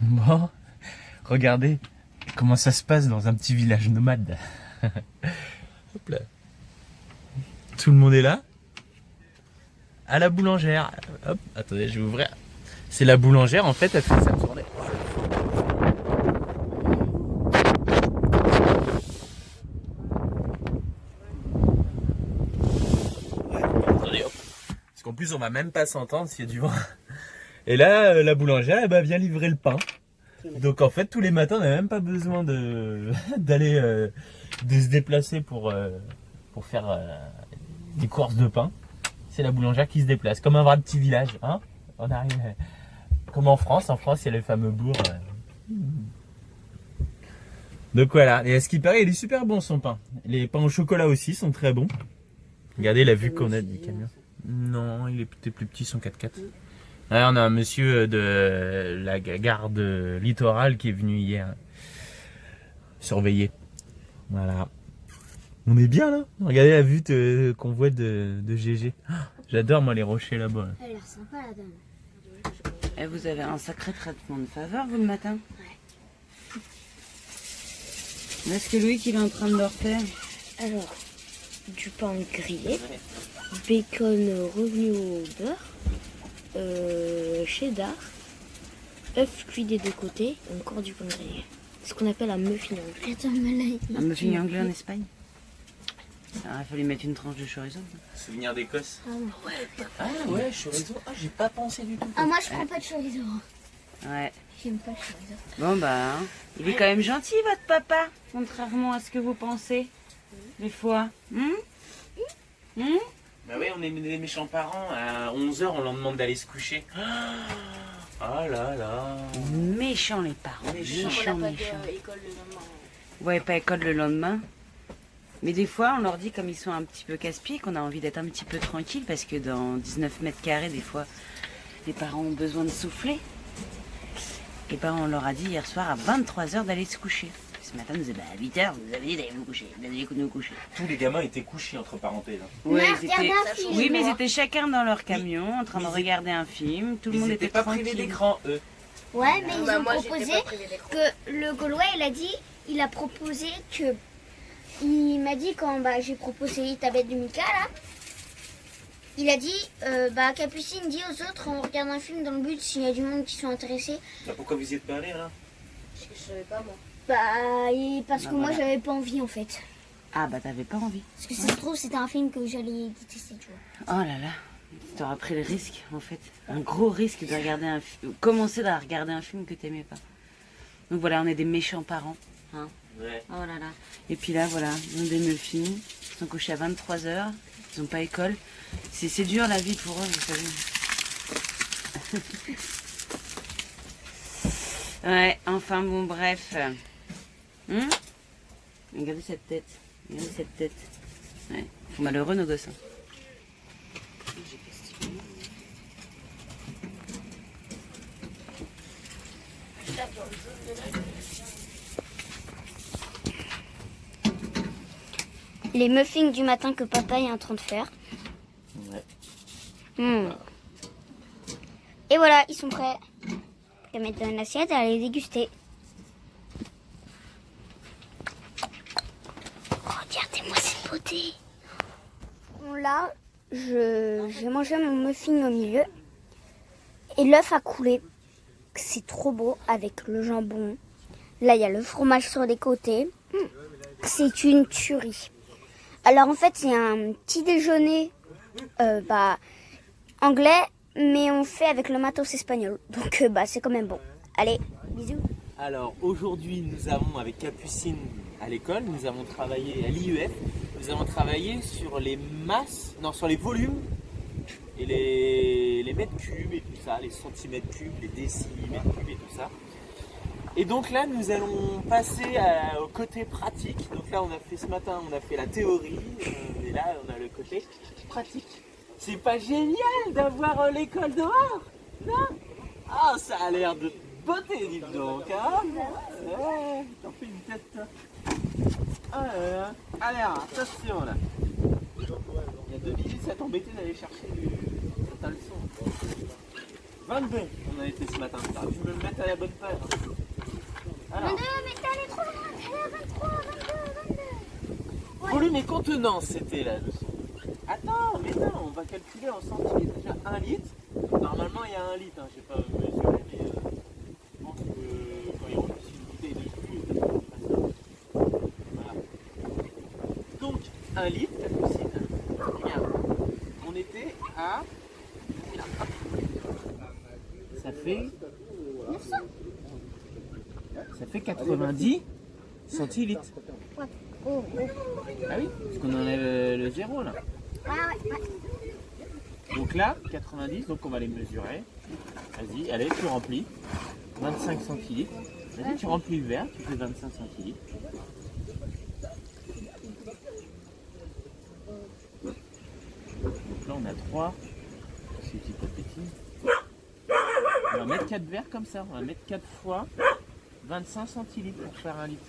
Bon, regardez comment ça se passe dans un petit village nomade. Hop là. Tout le monde est là. À la boulangère. Hop, attendez, je vais ouvrir. C'est la boulangère, en fait, elle fait sa tournée. Attendez, hop. Parce qu'en plus, on va même pas s'entendre s'il y a du vent. Et là, la boulangère, elle vient livrer le pain. Donc en fait, tous les matins, on n'a même pas besoin d'aller de se déplacer pour faire des courses de pain. C'est la boulangère qui se déplace, comme un vrai petit village. Hein, on arrive comme en France. En France, il y a les fameux bourgs. Donc voilà. Et à ce qui paraît, il est super bon son pain. Les pains au chocolat aussi sont très bons. Regardez la vue qu'on a du camion. Non, il est peut-être plus petit, son 4x4. Là, on a un monsieur de la garde littorale qui est venu hier surveiller. Voilà. On est bien là. Regardez la vue qu'on voit de GG. Oh, j'adore moi les rochers là-bas. Elle a l'air sympa la dame. Et vous avez un sacré traitement de faveur vous le matin. Ouais. Est-ce que Louis qu'il est en train de leur faire? Alors, du pain grillé, bacon revenu au beurre, cheddar, œufs cuits des deux côtés, et encore du pain grillé. Ce qu'on appelle un muffin anglais. Un muffin anglais en Espagne. Il fallait mettre une tranche de chorizo. Souvenir d'Écosse. Ah non. Ah ouais, chorizo. Ah, j'ai pas pensé du tout. Ah, moi je prends pas de chorizo. Ouais. J'aime pas le chorizo. Bon bah, hein. Il est quand même gentil votre papa, contrairement à ce que vous pensez, des fois. Bah oui, on est des méchants parents. À 11h, on leur demande d'aller se coucher. Ah là là. Méchants les parents, méchants. école le lendemain. Ouais, pas école le lendemain. Mais des fois, on leur dit, comme ils sont un petit peu casse-pieds, qu'on a envie d'être un petit peu tranquille, parce que dans 19 mètres carrés, des fois, les parents ont besoin de souffler. Et ben, on leur a dit hier soir à 23h d'aller se coucher. Ce matin, on nous disait, bah, à 8h, vous avez dit d'aller vous coucher, d'aller nous coucher. Tous les gamins étaient couchés entre parenthèses. Ouais, Mais ils étaient... regardez un film, Oui, mais ils moi. étaient chacun dans leur camion, en train de regarder un film. Tout le monde était pas tranquille. privés d'écran, eux. Ouais, mais ils Bah, ont moi, proposé j'étais pas privée d'écran. que le Gaulois, il a proposé que. Il m'a dit quand j'ai proposé les tablettes de Mika là, il a dit Capucine dit aux autres on regarde un film dans le but s'il y a du monde qui sont intéressés. Bah, pourquoi vous y êtes pas allés là? Parce que je savais pas moi. Parce Bah, que moi voilà. j'avais pas envie en fait. Ah bah, t'avais pas envie. Parce que ça se trouve c'était un film que j'allais détester, tu vois. Oh là là, t'auras pris le risque en fait, un gros risque de regarder commencer à regarder un film que t'aimais pas. Donc voilà, on est des méchants parents. Hein. Ouais. Oh là là. Et puis là voilà, ils ont des muffins, ils sont couchés à 23h, ils n'ont pas école. C'est dur la vie pour eux, vous savez. Ouais, enfin bon bref. Regardez cette tête, regardez cette tête. Ouais, ils sont malheureux nos gosses. Hein. Les muffins du matin que papa est en train de faire. Ouais. Et voilà, ils sont prêts. À mettre dans une assiette et à les déguster. Regardez-moi cette beauté. Bon, là, j'ai mangé mon muffin au milieu. Et l'œuf a coulé. C'est trop beau avec le jambon. Là, il y a le fromage sur les côtés. C'est une tuerie. Alors en fait, c'est un petit déjeuner anglais, mais on fait avec le matos espagnol. Donc c'est quand même bon. Allez, bisous. Alors aujourd'hui, nous avons avec Capucine à l'école, nous avons travaillé à l'IEF, nous avons travaillé sur les masses, non sur les volumes et les mètres cubes et tout ça, les centimètres cubes, les décimètres cubes et tout ça. Et donc là, nous allons passer au côté pratique. Donc là, on a fait ce matin, on a fait la théorie, et là, on a le côté pratique. C'est pas génial d'avoir l'école dehors, non? Ah, ça a l'air de beauté, dis donc, hein? Ouais, t'en fais une tête, toi. Allez, attention, là. Il y a 2 minutes, ça t'embêtait d'aller chercher ta leçon. 22, on a été ce matin. Alors, je vais me mettre à la bonne paire. Alors, 22, mais t'es allé trop loin. T'es allé à 23, 22, 22. volume et contenance, c'était la leçon. Attends, mais non, on va calculer en centilitres. Déjà 1 litre. Normalement, il y a 1 litre. Hein. Je sais pas mesurer, mais je pense que quand il remplissent une bouteille de jus, c'est pas ça. Voilà. Donc, 1 litre, Capucine. Regarde, on était à. Ça fait. Ça fait 90 centilitres. Ouais. Oh, oh. Ah oui, parce qu'on enlève le zéro là. Ouais. Donc là, 90, donc on va les mesurer. Vas-y, allez, tu remplis. 25 centilitres. Vas-y, tu remplis le verre, tu fais 25 centilitres. Donc là, on a 3. Si je dis pas de bêtises. On va mettre 4 verres comme ça. On va mettre 4 fois 25 centilitres pour faire 1 litre.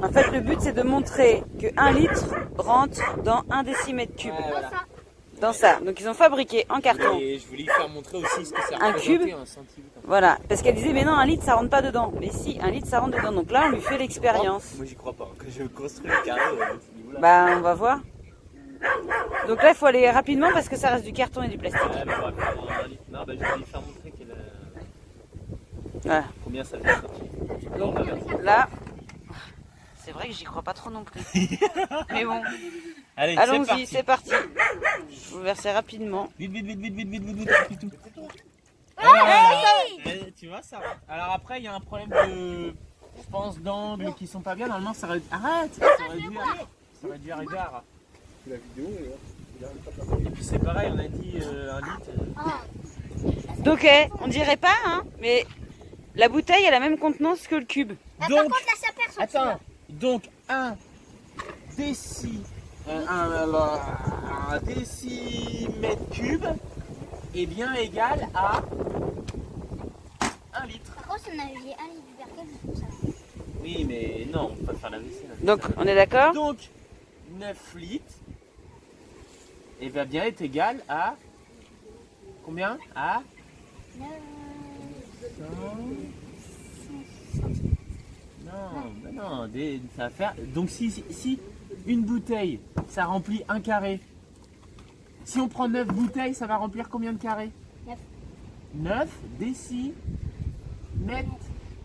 En fait, le but, c'est de montrer que 1 litre rentre dans 1 décimètre cube. Ouais, voilà. Dans ça. Donc, ils ont fabriqué en carton Et je voulais lui faire montrer aussi ce que ça un cube. représentait un centilitre. Voilà. Parce qu'elle disait, mais non, 1 litre, ça rentre pas dedans. Mais si, 1 litre, ça rentre dedans. Donc là, on lui fait l'expérience. Moi, j'y crois pas. Quand je construis le carré à ce niveau-là. Bah, on va voir. Donc là, il faut aller rapidement parce que ça reste du carton et du plastique. Ouais, mais on va faire 1 litre. Non, bah, je vais lui faire montrer qu'elle a... Voilà. Combien ça fait sortir. Donc là, c'est vrai que j'y crois pas trop non plus. Mais bon, Allez, allons-y, c'est parti. Je vous verser rapidement. Vite, vite, vite, vite, vite, vite, vite, vite, vite, tout. Tu vois, ça va. Alors après, il y a un problème de, je pense, d'angle qui sont pas bien. Normalement, ça aurait... Arrête, ça aurait dû arriver à... La vidéo, Et puis c'est pareil, on a dit 1 litre. Donc, on dirait pas, hein, mais la bouteille a la même contenance que le cube. Par Donc, contre, là, ça perd son attends, donc 1 décimètre cube est bien égal à 1 litre. Par contre, on avait 1 litre du berkel, c'est pour ça. Oui, mais non, on va pas faire la vaisselle. Donc, on est d'accord? Donc, 9 litres et va bien être égal à combien? À 100. Non, ça va faire. Donc si une bouteille, ça remplit un carré. Si on prend 9 bouteilles, ça va remplir combien de carrés? 9 décimètres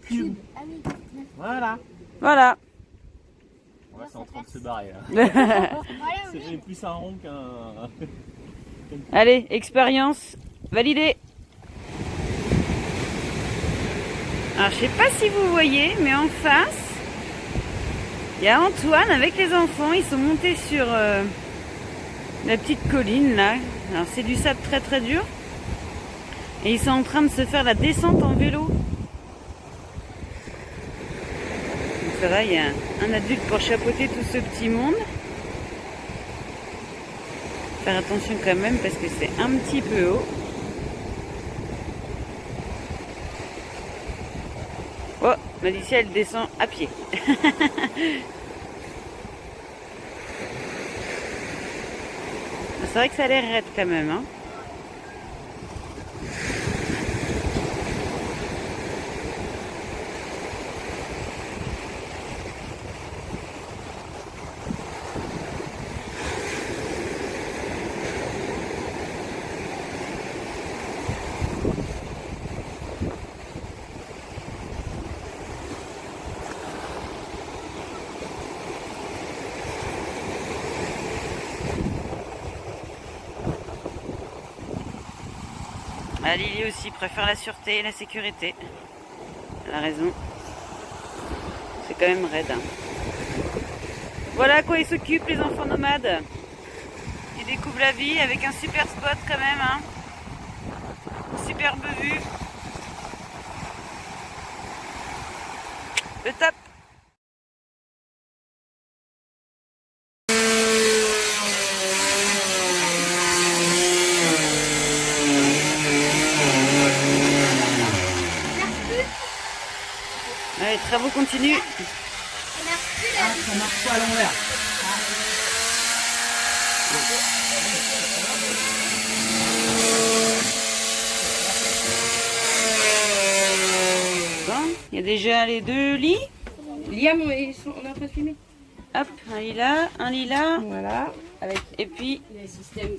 cubes. Ah oui, 9. Voilà. Voilà. On va c'est en train de se barrer là. Voilà, C'est plus un rond qu'un. Allez, expérience validée. Alors, je sais pas si vous voyez, mais en face, il y a Antoine avec les enfants. Ils sont montés sur la petite colline là. Alors, c'est du sable très très dur. Et ils sont en train de se faire la descente en vélo. Donc là, il y a un adulte pour chapeauter tout ce petit monde. Faire attention quand même parce que c'est un petit peu haut. Oh, Malicia elle descend à pied. C'est vrai que ça a l'air raide quand même, hein. Ah, Lily aussi préfère la sûreté et la sécurité. Elle a raison. C'est quand même raide. Hein. Voilà à quoi ils s'occupent les enfants nomades. Ils découvrent la vie avec un super spot quand même. Hein. Une superbe vue. Le top. Allez, travaux continuent. Ça marche pas à l'envers. Et déjà les 2 lits. Liam, on est en train de filmer. Hop, un lilas. Voilà. Avec, et puis... Les systèmes.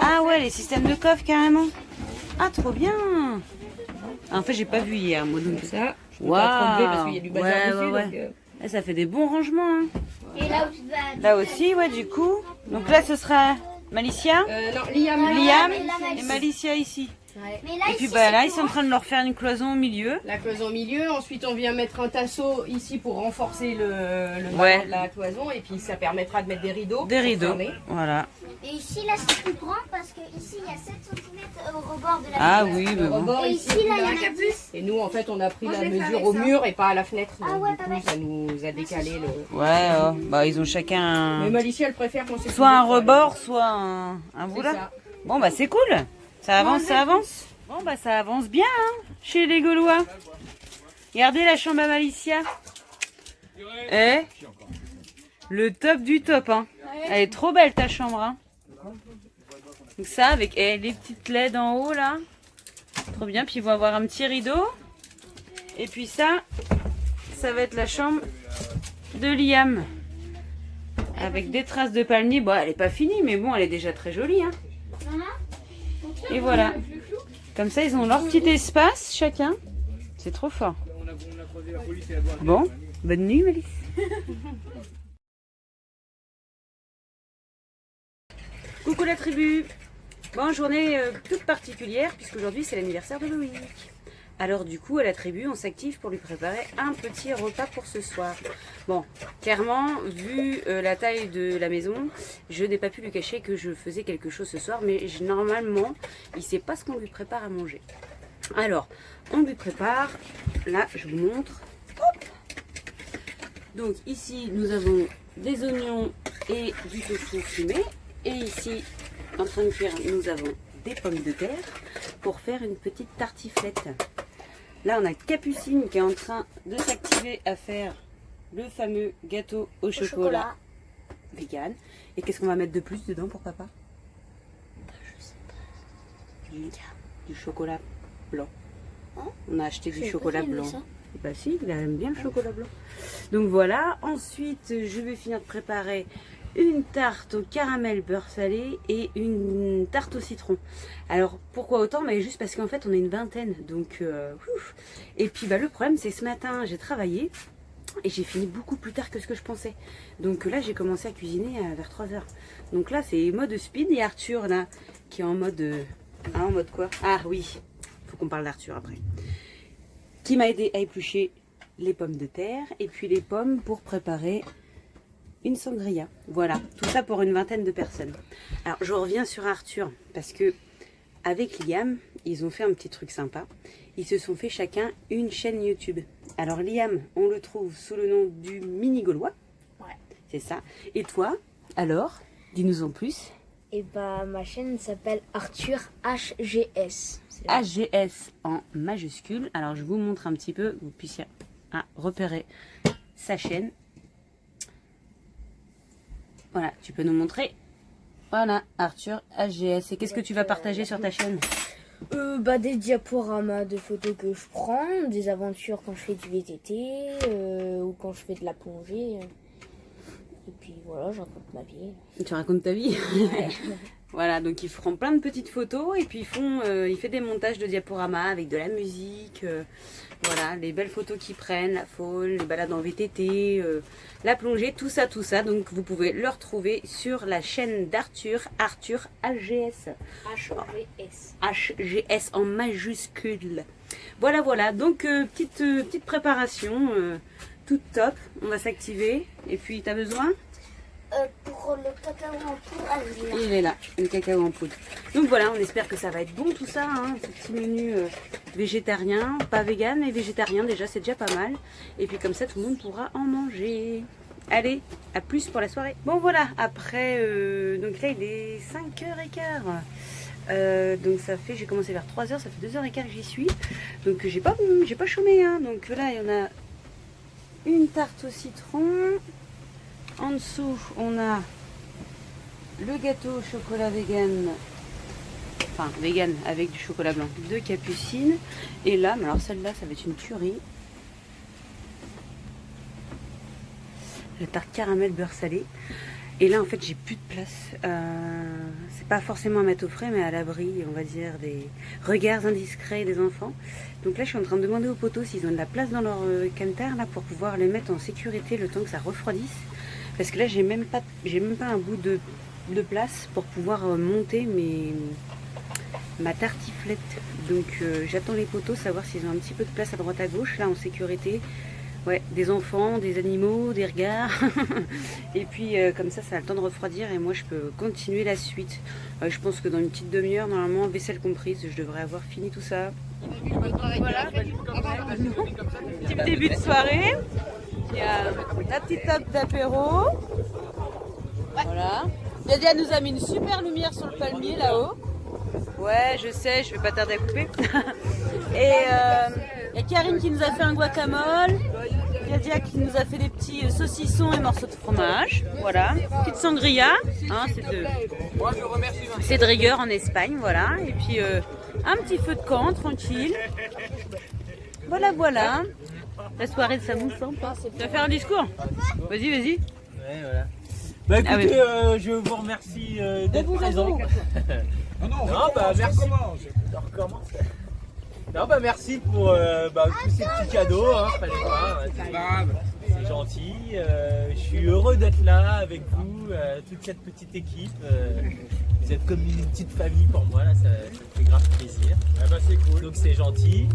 Ah ouais, les systèmes de coffre carrément. Ah, trop bien. En fait, j'ai pas vu hier, moi. Donc Ça, je peux waouh. pas trop lever parce qu'il y a du bazar Ouais, dessus. ouais, Donc, ouais. Là, ça fait des bons rangements. Hein. Et là où tu vas. Là aussi, ouais, du coup. Donc là, ce sera Malicia, non, Liam. Liam mais là, et Malicia ici. Ouais. Mais là, Et puis ici, bah là, c'est ils sont en train de leur faire une cloison au milieu. La cloison au milieu. Ensuite, on vient mettre un tasseau ici pour renforcer le Ouais. ballon de la cloison. Et puis, ça permettra de mettre des rideaux. Des pour rideaux. fermer. Voilà. Et ici, là, c'est plus grand parce que ici, il y a 7 cm au rebord de la Ah fenêtre. oui, Le mais bon. rebord Et ici, ici, là, il y là. en a 10. Et nous, en fait, on a pris Moi, la je vais mesure faire au ça. mur et pas à la fenêtre. Ah Donc, ouais, du coup, pareil. ça nous a décalé le. Ouais, bah ils ont chacun Mais Malicia, elle préfère quand c'est soit un plus rebord, soit un C'est bout là. ça. Bon bah c'est cool. Ça avance, ça avance. Bon bah ça avance bien hein, chez les Gaulois. Regardez la chambre à Malicia. Eh, le top du top hein. Elle est trop belle ta chambre hein. Donc ça avec les petites LED en haut là. Trop bien. Puis ils vont avoir un petit rideau. Et puis ça va être la chambre de Liam. Avec des traces de palmier. Bon, elle est pas finie, mais bon, elle est déjà très jolie. Hein. Et voilà. Comme ça, ils ont leur petit espace, chacun. C'est trop fort. Bon, bonne nuit, Malice. Coucou la tribu. Bon, journée toute particulière, puisqu'aujourd'hui, c'est l'anniversaire de Loïc. Alors du coup, à la tribu, on s'active pour lui préparer un petit repas pour ce soir. Bon, clairement, vu la taille de la maison, je n'ai pas pu lui cacher que je faisais quelque chose ce soir, mais normalement, il ne sait pas ce qu'on lui prépare à manger. Alors, on lui prépare, là, je vous montre. Hop. Donc ici, nous avons des oignons et du tofu fumé. Et ici, en train de cuire, nous avons des pommes de terre pour faire une petite tartiflette. Là, on a Capucine qui est en train de s'activer à faire le fameux gâteau au chocolat vegan. Et qu'est-ce qu'on va mettre de plus dedans pour papa? Je sais pas. Du chocolat blanc. Hein? On a acheté du savais chocolat pas qu'il aimait blanc. ça. Bah si, il aime bien le chocolat blanc. Donc voilà, ensuite je vais finir de préparer une tarte au caramel beurre salé et une tarte au citron. Alors pourquoi autant? Mais juste parce qu'en fait on est une vingtaine. Donc ouf. Et puis bah, le problème c'est que ce matin j'ai travaillé et j'ai fini beaucoup plus tard que ce que je pensais. Donc là j'ai commencé à cuisiner vers 3h. Donc là c'est mode speed et Arthur là qui est en mode... en mode quoi? Ah oui, faut qu'on parle d'Arthur après. Qui m'a aidé à éplucher les pommes de terre et puis les pommes pour préparer une sangria. Voilà, tout ça pour une vingtaine de personnes. Alors je reviens sur Arthur parce que avec Liam, ils ont fait un petit truc sympa. Ils se sont fait chacun une chaîne YouTube. Alors Liam, on le trouve sous le nom du Mini Gaulois. Ouais. C'est ça. Et toi, alors, dis-nous en plus. Et bah ma chaîne s'appelle Arthur HGS. HGS en majuscule. Alors je vous montre un petit peu, que vous puissiez repérer sa chaîne. Voilà, tu peux nous montrer. Voilà, Arthur HGS. Et qu'est-ce que tu vas partager sur ta chaîne? Bah des diaporamas de photos que je prends, des aventures quand je fais du VTT ou quand je fais de la plongée. Et puis voilà, je raconte ma vie. Tu racontes ta vie. Ouais. Voilà, donc ils feront plein de petites photos et puis il fait des montages de diaporamas avec de la musique. Voilà, les belles photos qu'ils prennent, la faune, les balades en VTT, la plongée, tout ça. Donc vous pouvez le retrouver sur la chaîne d'Arthur, Arthur HGS. HGS. HGS en majuscule. Voilà, donc petite préparation, toute top. On va s'activer. Et puis, tu as besoin? Pour le cacao en poudre, Il est là, le cacao en poudre. Donc voilà, on espère que ça va être bon tout ça, hein, ce petit menu végétarien, pas vegan mais végétarien déjà, c'est déjà pas mal. Et puis comme ça, tout le monde pourra en manger. Allez, à plus pour la soirée. Bon voilà, après, donc là il est 5h15. Donc ça fait, j'ai commencé vers 3h, ça fait 2h15 que j'y suis. Donc j'ai pas chômé, hein. Donc là il y en a une tarte au citron. En dessous, on a le gâteau au chocolat vegan, enfin vegan avec du chocolat blanc de Capucine. Et là, mais alors celle-là, ça va être une tuerie. la tarte caramel beurre salé. Et là, en fait, j'ai plus de place. C'est pas forcément à mettre au frais, mais à l'abri, on va dire, des regards indiscrets des enfants. Donc là, je suis en train de demander aux poteaux s'ils ont de la place dans leur canter là pour pouvoir les mettre en sécurité le temps que ça refroidisse. Parce que là, j'ai même pas un bout de place pour pouvoir monter ma tartiflette. Donc j'attends les poteaux, savoir s'ils ont un petit peu de place à droite à gauche là en sécurité. Ouais, des enfants, des animaux, des regards. Et puis comme ça a le temps de refroidir et moi je peux continuer la suite. Je pense que dans une petite demi-heure, normalement, vaisselle comprise, je devrais avoir fini tout ça. Voilà, petit début de soirée. Il y a la petite table d'apéro. Voilà. Nadia nous a mis une super lumière sur le palmier là-haut. Ouais, je sais, je vais pas tarder à couper. Et il y a Karine qui nous a fait un guacamole. Nadia qui nous a fait des petits saucissons et morceaux de fromage. Voilà. Petite sangria. Hein, c'est de rigueur en Espagne. Voilà. Et puis un petit feu de camp, tranquille. Voilà, voilà. La soirée de Samou sympa. Tu vas faire un discours? Vas-y, vas-y. Ouais, voilà. Bah écoutez, je vous remercie d'être présent. Non, bah merci. On recommence. Non, bah merci pour tous ces petits cadeaux. Hein, fallait pas, c'est gentil. Je suis heureux d'être là avec vous, toute cette petite équipe. Vous êtes comme une petite famille pour moi, là, ça me fait grave plaisir. Ah bah, c'est cool. Donc c'est gentil.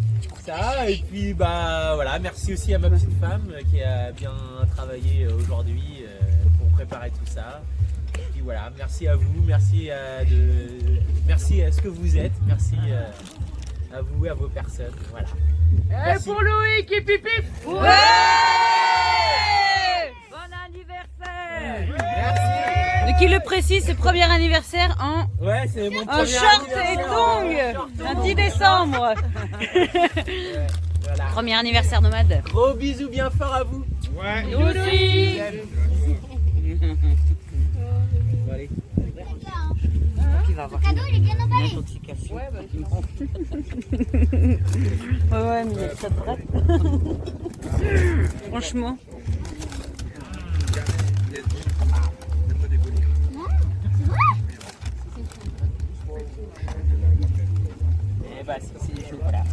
Ça, et puis bah voilà, merci aussi à ma petite femme qui a bien travaillé aujourd'hui pour préparer tout ça. Et puis voilà, merci à vous, merci à ce que vous êtes, merci à vous et à vos personnes. Voilà. Et pour Loïc et Pipip. Ouais, bon anniversaire. Merci. De qui le précise, c'est premier anniversaire Ouais, c'est mon en premier short et anniversaire. tongs, un 10 décembre. Voilà. Premier anniversaire nomade. Gros bisous bien fort à vous. Ouais. Nous aussi. Bon, allez. Qui va avoir Cadeau, il est bien emballé. une notification. Ouais, mais il est très prêt. Franchement. Et bah c'est du chocolat.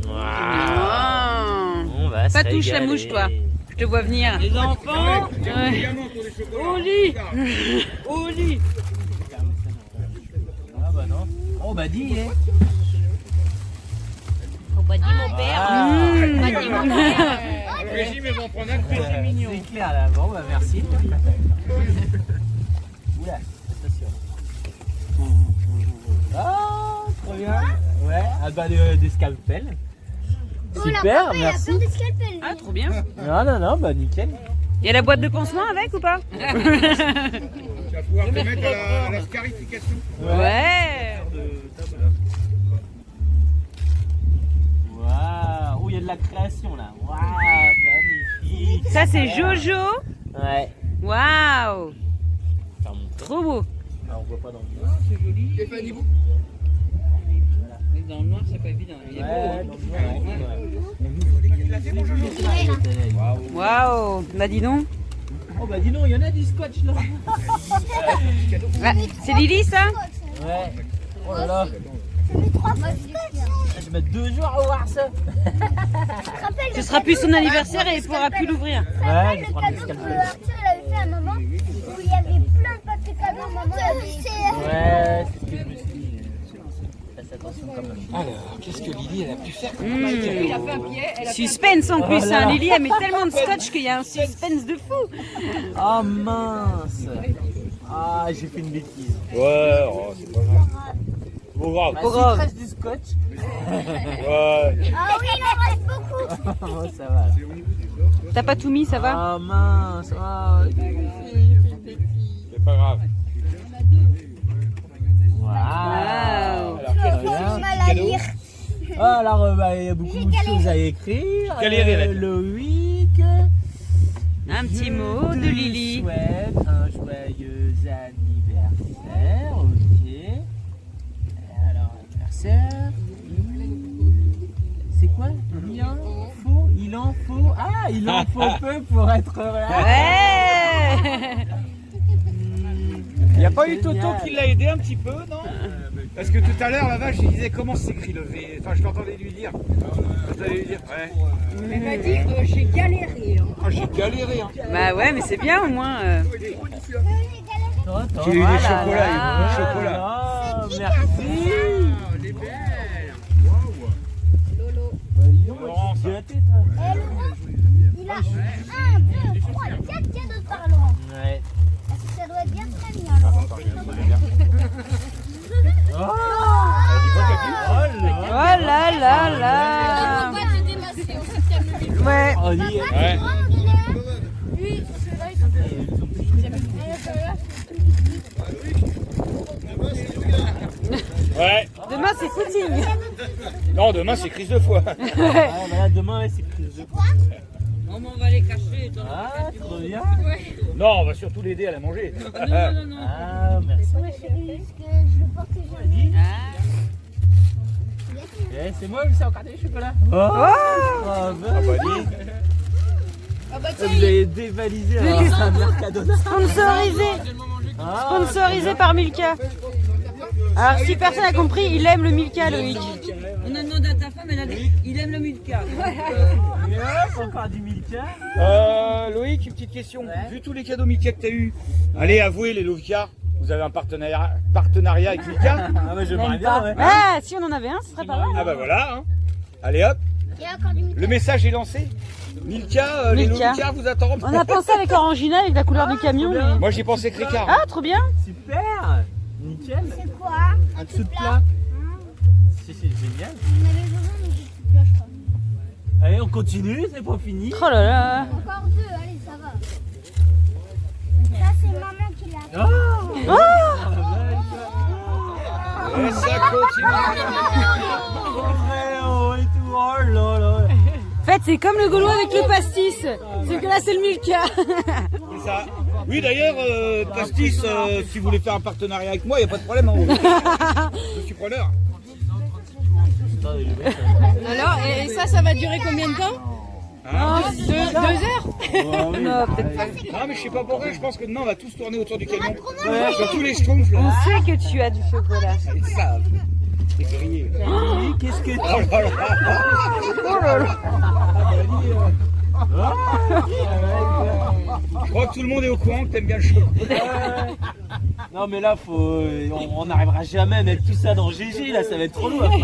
Wow. On va Pas se touche la régaler. mouche, toi. Je te vois venir. Les enfants. Au lit. Au lit. Ah bah non. Oh bah dis hein. Oh, bah, dis mon père. Bah, dis mon père. Le régime, ils vont prendre un coup, c'est mignon. C'est clair là. Bon bah merci. Oula, attention. Ah, trop bien. Ouais, ah bah des scalpels. Super, merci. Ah, trop bien. Non, bah nickel. Il y a la boîte de pansement avec ou pas? Tu vas pouvoir te mettre à la scarification. Ouais. Waouh, oh il y a de la création là. Waouh, magnifique. Ça, c'est Jojo. Ouais. Waouh. Faire mon Trop beau. Ah, on voit pas dans le Stéphanie, vous. Dans le noir, c'est pas évident. Il est Waouh. Bah, dis donc. Oh bah dis donc, il y en a du scotch là. Ah, c'est Lily, ça? Ouais. Oh là là. Je vais mettre 2 jours à voir ça. Ce sera plus son anniversaire et il pourra plus l'ouvrir. Ouais, je vais prendre des Arthur, scalpels. il avait fait à maman où il y avait plein de papiers cadeaux. Maman, Ouais, c'est ce que je me suis dit. Faites attention quand même. Alors, qu'est-ce que Lily elle a pu faire Suspense en plus, Oh là là. hein. Lily, elle met tellement de scotch qu'il y a un suspense de fou. Oh mince. Ah, j'ai fait une bêtise. Ouais, oh, c'est pas grave. Bon, grave. Bah, Pas s'il grave. te reste du scotch. Ouais. Ah oui, il en reste beaucoup. Oh, ça va. T'as pas tout mis, ça va? Ah mince. Ah, C'est pas grave. waouh. Waouh. Bien. Mal à lire. Ah, alors, bah, il y a beaucoup de choses à écrire. Galéré, là. Loïc. Un petit Je mot de te Lily. souhaite un joyeux anniversaire. Ok. Alors, anniversaire. C'est quoi? Il en faut. Ah, il en faut peu pour être heureux. Ouais. Il n'y a pas eu Toto qui l'a aidé un petit peu, non? Parce que tout à l'heure, la vache, il disait comment s'écrit le V. Enfin, je l'entendais lui dire. J'entendais lui dire, ouais. Elle m'a dit j'ai galéré. Hein. Ah, j'ai galéré, hein. Bah ouais, mais c'est bien au moins. J'ai eu des chocolats, il y a eu du chocolat. Oh, merci. Elle est belle. Laurent, ça. Gâté, toi. Il a 1, 2, 3, 4 cadeaux de parlant. Ouais. Ça doit être bien très bien. Alors. Oh là là là. Ouais. Oh, il est- Ouais. Ouais. Demain c'est footing. Non, demain, c'est crise de foie. Ah, voilà, demain, ouais, c'est prise de poids. On va les cacher. Ah, trop bien. Non, on va surtout l'aider à la manger. Ah, merci. Eh, c'est moi, c'est encore des chocolats. Oh, bah, Ah bah vous avez dévalisé un Mercadona. Sponsorisé. Ah, Sponsorisé par Milka. Alors si personne n'a compris, il aime le Milka, Loïc. On a demandé à ta femme, elle a dit il aime le Milka. mais hop, encore du Milka. Loïc, une petite question. Vu tous les cadeaux Milka que tu as eu, allez, avouez les Lovica, vous avez un partenariat avec Milka? Ah, bah, j'aimerais bien, ouais. Ah, si on en avait un, ce serait pas mal. Ah bah voilà, hein. Allez hop, Il y a encore du le message est lancé. Milka, les Milka. Lovica vous attendent. On a pensé avec Orangina, avec la couleur du camion. trop bien. Mais... Moi j'ai pensé que Ricard. Ah, trop bien. Super. Nickel. C'est quoi? Un dessous de plat. C'est génial. On avait besoin d'une petite cloche, je crois. Allez, on continue, c'est pas fini. Oh là là. Encore 2, allez, ça va. Ça, c'est maman qui l'a. Oh, Et ça continue. oh, et tout. Oh là là. En fait, c'est comme le Gaulois avec le pastis. C'est que là, c'est le Milka. C'est ça. Oui d'ailleurs, Pastis, si vous voulez faire un partenariat avec moi, il n'y a pas de problème. Hein. Je suis preneur. Alors, et ça va durer combien de temps? Hein 2 heures? Non, peut-être pas. Non mais je sais pas pourquoi, je pense que demain on va tous tourner autour du camion. Sur tous les schtroumpfs là. On sait que tu as du chocolat. Ils savent. C'est grillé. Oui, qu'est-ce que tu... Oh là là. Oh là là. Je crois que tout le monde est au courant que t'aimes bien le chocolat. Non mais là on n'arrivera jamais à mettre tout ça dans GG, là ça va être trop lourd. J'ai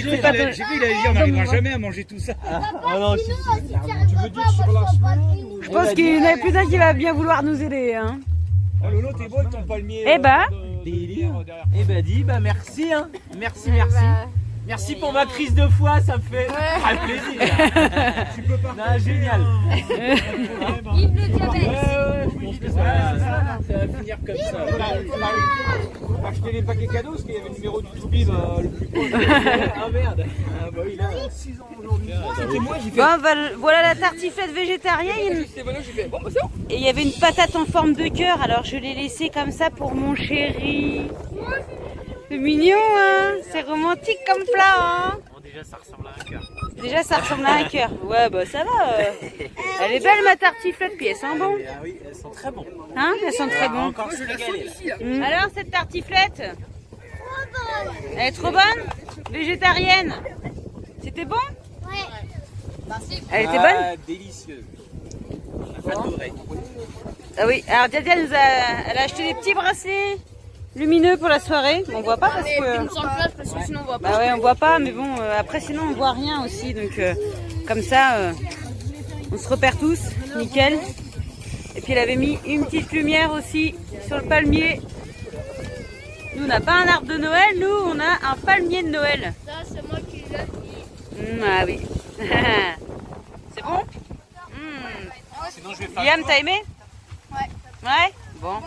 cru qu'il allait dire on n'arrivera jamais à manger tout ça. Ah non, Tu veux dire sur la Je pense qu'il y en a plus d'un qui va bien vouloir nous aider. Hein. Oh Lolo, t'es beau avec ton palmier. Eh ben. délire. Eh ben dis, bah merci hein. Merci. Merci pour ma crise de foi, ça me fait très plaisir. Tu peux pas. Non, génial. Vive le diabète. Je pense que ça va finir comme ça. On va acheter les paquets cadeaux parce qu'il y avait le numéro du Toubib le plus proche. Ah merde. Ah bah il a 6 ans aujourd'hui. C'était moi, j'ai fait. Bon, voilà la tartiflette végétarienne. Et il y avait une patate en forme de cœur, alors je l'ai laissée comme ça pour mon chéri. C'est mignon, hein. C'est romantique comme plat, hein. Bon déjà ça ressemble à un cœur. Déjà, ça ressemble à un cœur. Ouais, bah ça va. Elle est belle, ma tartiflette, puis elle sent bon. Ah oui, elles sont très bonnes. Hein, elles sont très bonnes. Encore se régaler là. Alors, cette tartiflette, elle est trop bonne. Végétarienne. C'était bon? Elle était bonne? Ah, délicieuse. J'adorais. Ah oui, alors Diadia elle a acheté des petits bracelets lumineux pour la soirée. On voit pas parce que... Sans flash parce que sinon on voit pas. Bah ouais, on voit pas, mais bon, après sinon on voit rien aussi. Donc comme ça, on se repère tous, nickel. Et puis elle avait mis une petite lumière aussi sur le palmier. Nous on n'a pas un arbre de Noël, nous on a un palmier de Noël. Ça, c'est moi qui l'ai dit. Ah oui. C'est bon? Sinon je vais faire. Liam, t'as aimé? Ouais. Bon.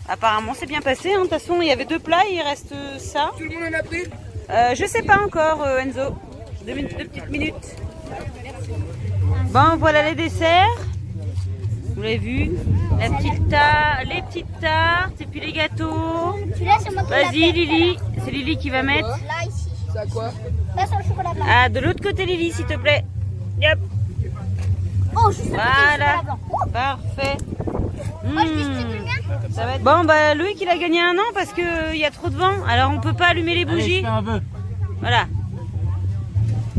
Apparemment c'est bien passé, hein. De toute façon il y avait 2 plats, il reste ça. Tout le monde en a pris? Je sais pas encore, Enzo. 2 petites minutes. Bon, voilà les desserts. Vous l'avez vu, les petites tartes et puis les gâteaux. Celui-là, c'est moi qui l'ai Vas-y Lily, c'est Lily qui va mettre. Là, ici. Ça quoi? Là, c'est le chocolat blanc. Ah, de l'autre côté Lily, s'il te plaît. Yep. Oh, juste Voilà, parfait. Moi, je distribue le mien. Ça va être... Bon, bah Loïc il a gagné un an parce qu'il y a trop de vent, alors on peut pas allumer les bougies. Allez, je fais un vœu. Voilà.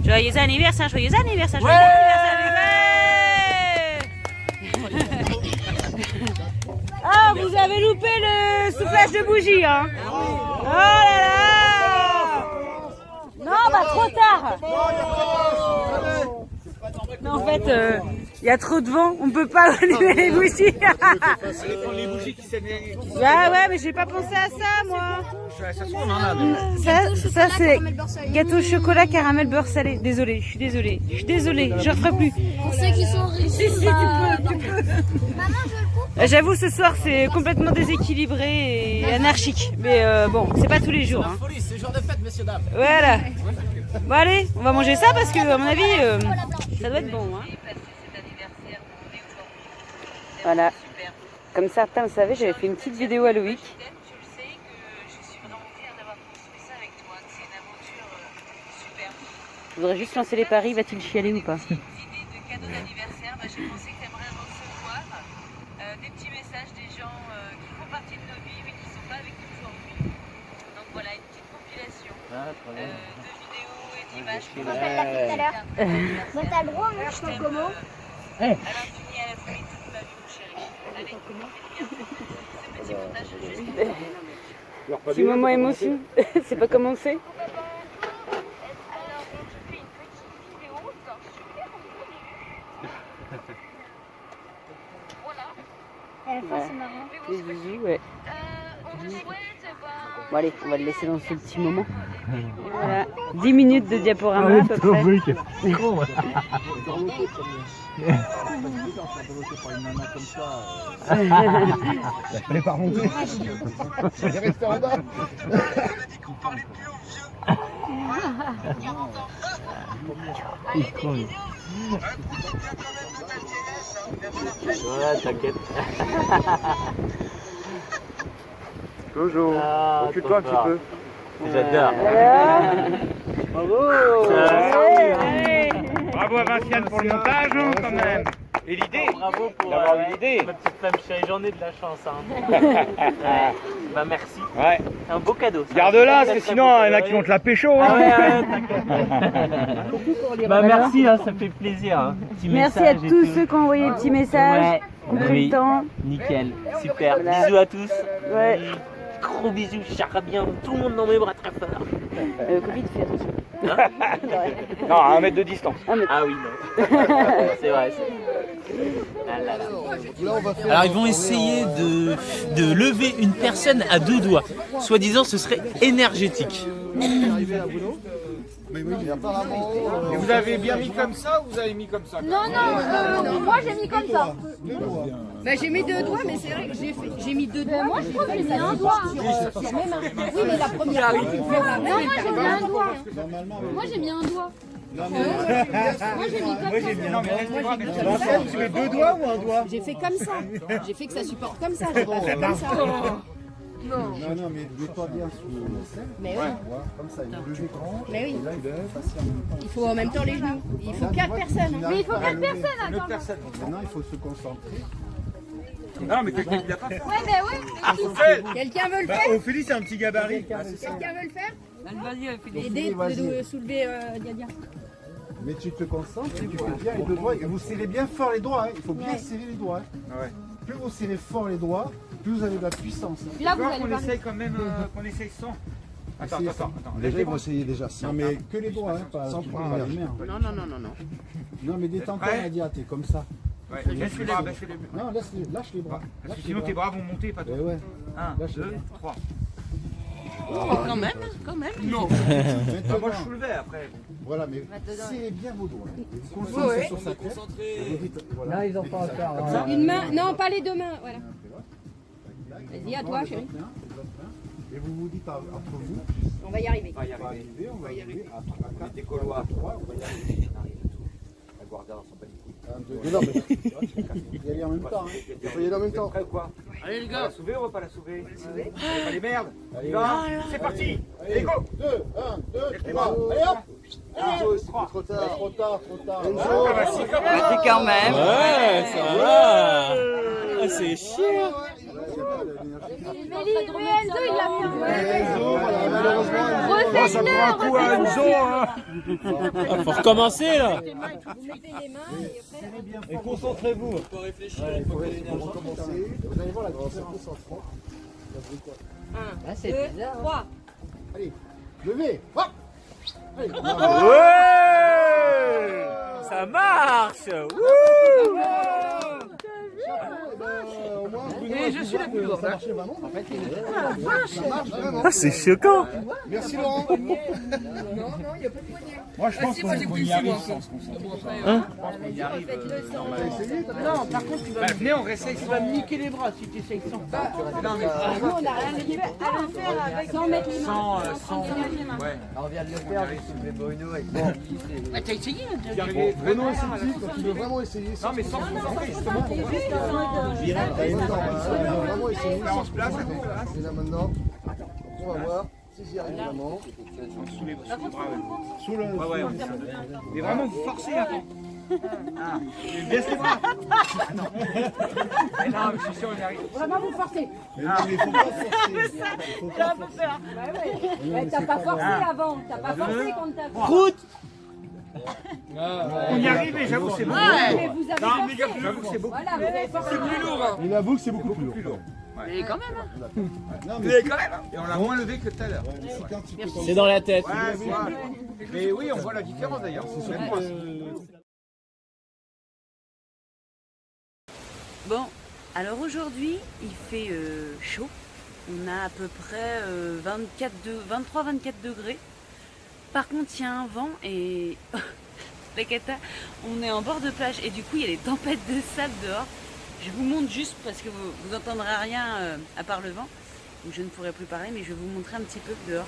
Joyeux anniversaire, joyeux anniversaire, joyeux anniversaire. Ah, vous avez loupé le soufflage de bougie, hein. Oh là là. Non, bah trop tard. Non, en fait, il y a trop de vent, on peut pas allumer les bougies. Les bougies qui s'énervent. Ah ouais, mais j'ai pas pensé à ça, moi. Ça se trouve, on en a. Ça c'est gâteau au chocolat caramel beurre salé. Désolée, je suis désolée. Je suis désolée, je referai plus. Pour ceux qui sont riches. Si, tu peux. Maman, je le coupe. J'avoue, ce soir, c'est complètement déséquilibré et anarchique. Mais bon, c'est pas tous les jours. Hein. C'est le jour de fête, messieurs, dames. Voilà. Bon, allez, on va manger ça parce que, à mon avis, ça doit être bon. Hein. Voilà. Comme certains le savaient, j'avais fait une petite vidéo à Loïc. Je voudrais juste lancer les paris, va-t-il chialer ou pas? Des idées de cadeaux d'anniversaire, je pensais que tu aimerais recevoir des petits messages des gens qui font partie de nos vies mais qui ne sont pas avec nous aujourd'hui. Donc voilà, une petite compilation de vidéos et d'images. On appelle la fille tout à l'heure. Bon, t'as le droit, hein, je t'en comment À l'infini, à la folie, toute ma vie, mon chéri. Allez, ce petit montage juste. Petit moment émotion, c'est pas commencé. C'est marrant. Les bisous, ouais. Bon allez, on va le laisser dans ce petit moment. Voilà. 10 minutes de diaporama à peu près. Fallait pas remonter. Fallait rester en bas. Voilà, t'inquiète. Toujours. Ah, Occupe-toi un petit trop peu. J'adore. Bravo. Ouais. Bravo à Vinciane pour le montage, hein, quand même. Et l'idée. Bravo pour D'avoir eu l'idée. ma petite femme chérie, j'en ai de la chance. Hein. Bah merci. Ouais. C'est un beau cadeau. ça. Garde-la, parce Très, que très sinon, beau il y en a cadeau. qui vont te la pécho. Ah Hein. ouais, t'inquiète. Bah merci, hein, ça fait plaisir. Hein. Petit Merci à message et tous tout. ceux qui ont envoyé des petits messages, Ouais, qui ont pris oui. le temps. Nickel, super. Voilà. Bisous à tous. Ouais. Gros bisous, charre bien tout le monde dans mes bras très fort. Covid, fais attention. Non, à 1 mètre de distance. Ah oui, non. C'est vrai. Ah là là. Alors ils vont essayer de lever une personne à 2 doigts. Soi-disant ce serait énergétique. Et vous avez bien mis comme ça ou vous avez mis comme ça? Non, moi j'ai mis comme ça. Bah, j'ai mis 2 doigts, mais c'est vrai que j'ai mis 2 doigts. Moi je crois que j'ai mis un doigt. Oui, mais la première fois, tu fais la même. Moi j'ai mis un doigt. Moi j'ai mis un doigt. Moi j'ai mis comme ça. Non, mais laisse-moi voir. Vincent, tu mets 2 doigts ou un doigt? J'ai fait comme ça. J'ai fait que ça supporte comme ça. J'ai pas fait comme ça. Non, mais mets-toi bien sous Mais oui. comme ça, il bouge l'écran. Mais oui. Et là, il lève patiemment. Il faut en même temps les genoux. Il faut 4 personnes. Mais il faut 4 personnes, Une autre attends. personne. Maintenant, il faut se concentrer. Non, mais quelqu'un qui l'a pas fait. Ouais, mais ouais. Quelqu'un veut le Bah, faire? Ophélie, c'est un petit gabarit. Quelqu'un veut le faire? Vas-y, Aider vas-y. de soulever Diadia. Mais tu te concentres, tu fais bien les deux doigts. Et vous serrez bien fort les doigts. Hein. Il faut bien serrer les doigts. Hein. Ouais. Plus vous serrez fort les doigts, plus vous avez de la puissance. Hein. Là, vous Voir allez qu'on parler. essaye quand même, qu'on essaye sans. Attends. Déjà, ils vont essayer déjà sans. Non, mais que les doigts, hein, pas sans prendre les mains. Non. Non, mais détends-toi, Ouais. Nadia, t'es comme ça. Ouais, laisse les bras, baisse les bras. Non, lâche les bras. Parce que sinon tes bras vont monter, pas toi. Eh ouais. 1, Lâche 2, les 3. Quand même. Non. Maintenant, Moi je soulevais après. voilà, mais serrez bien vos doigts. Hein. Et vous concentrez sur sa tête. Et vous dites, voilà. ils ont pas encore. Comme ça. Une main. Non, pas les 2 mains. Voilà. Vas-y, à toi, chérie. Et vous vous dites entre vous, On va y arriver. On va y on va arriver. arriver, on va arriver à 3, à 4, Des Gaulois. à 3, on va y arriver. La Guardia, on s'en bat les couilles. 1, 2, non, mais il y aller en même temps. Hein. Il faut y aller en même temps. Prêt ou quoi? Allez les On va la soulever ou on va pas la soulever? Allez, merde. Allez, On y va. C'est parti. Allez, go. 2, 1, 2, 3, allez hop. Allez, Trop tard, trop tard, trop tard. Vas-y quand même. Ouais, ça va. Ah, c'est chiant. Mais Enzo, il l'a fait. Oh, ça prend un coup à Enzo. Hein. Ah, faut recommencer là. Vous mettez les mains et après... Et concentrez-vous. Il faut réfléchir, il faut recommencer. Vous allez voir la grosse concentrante. Ah, c'est bizarre. 3. Allez, levez. Hop. Allez. Ouais, ça marche. Et je suis la plus lourde. Ça marche vraiment. En fait, ça marche vraiment. Ah, c'est choquant. Merci Laurent. Non, non, il n'y a pas de poignée. Moi, je pense qu'on y arrive sans se concentrer. Hein? On y arrive. Non, par contre, tu vas Venez, on réessaye. me niquer les bras si tu essayes sans. Non, mais Nous, on n'a rien à faire avec sans mettre les mains. sans. Ouais. On vient de le faire, j'ai soulevé Bruno avec mon Ah, t'as essayé Bruno est sceptique, quand il veut vraiment essayer. Non, mais sans se concentrer, justement. Il veut vraiment essayer. On se place. Et là maintenant, on va voir si j'y arrive vraiment. Sous les bras. Sous le. Ouais, ouais. Mais vraiment, vous forcez. Ah. Baisse les bras. Non, mais je suis sûr, on y arrive. Vraiment, vous forcez. Mais non, mais il faut pas forcer. Il faut pas forcer. Mais t'as pas forcé avant. T'as pas forcé quand t'as fait. Croûte. On y arrive et j'avoue, c'est beaucoup. Mais vous avez Non, mais forcé. j'avoue que c'est beaucoup. Voilà, vous avez forcé. Il avoue que c'est beaucoup plus lourd. Mais quand même. Non, Mais quand même. Et on l'a moins levé que tout à l'heure. C'est dans la tête. Ouais, mais oui, on voit la différence d'ailleurs. C'est même pas. Bon, alors aujourd'hui, il fait chaud. On a à peu près 23-24 degrés. Par contre, il y a un vent et la cata, on est en bord de plage et du coup, il y a des tempêtes de sable dehors. Je vous montre juste parce que vous n'entendrez rien à part le vent. Donc je ne pourrai plus parler, mais je vais vous montrer un petit peu dehors.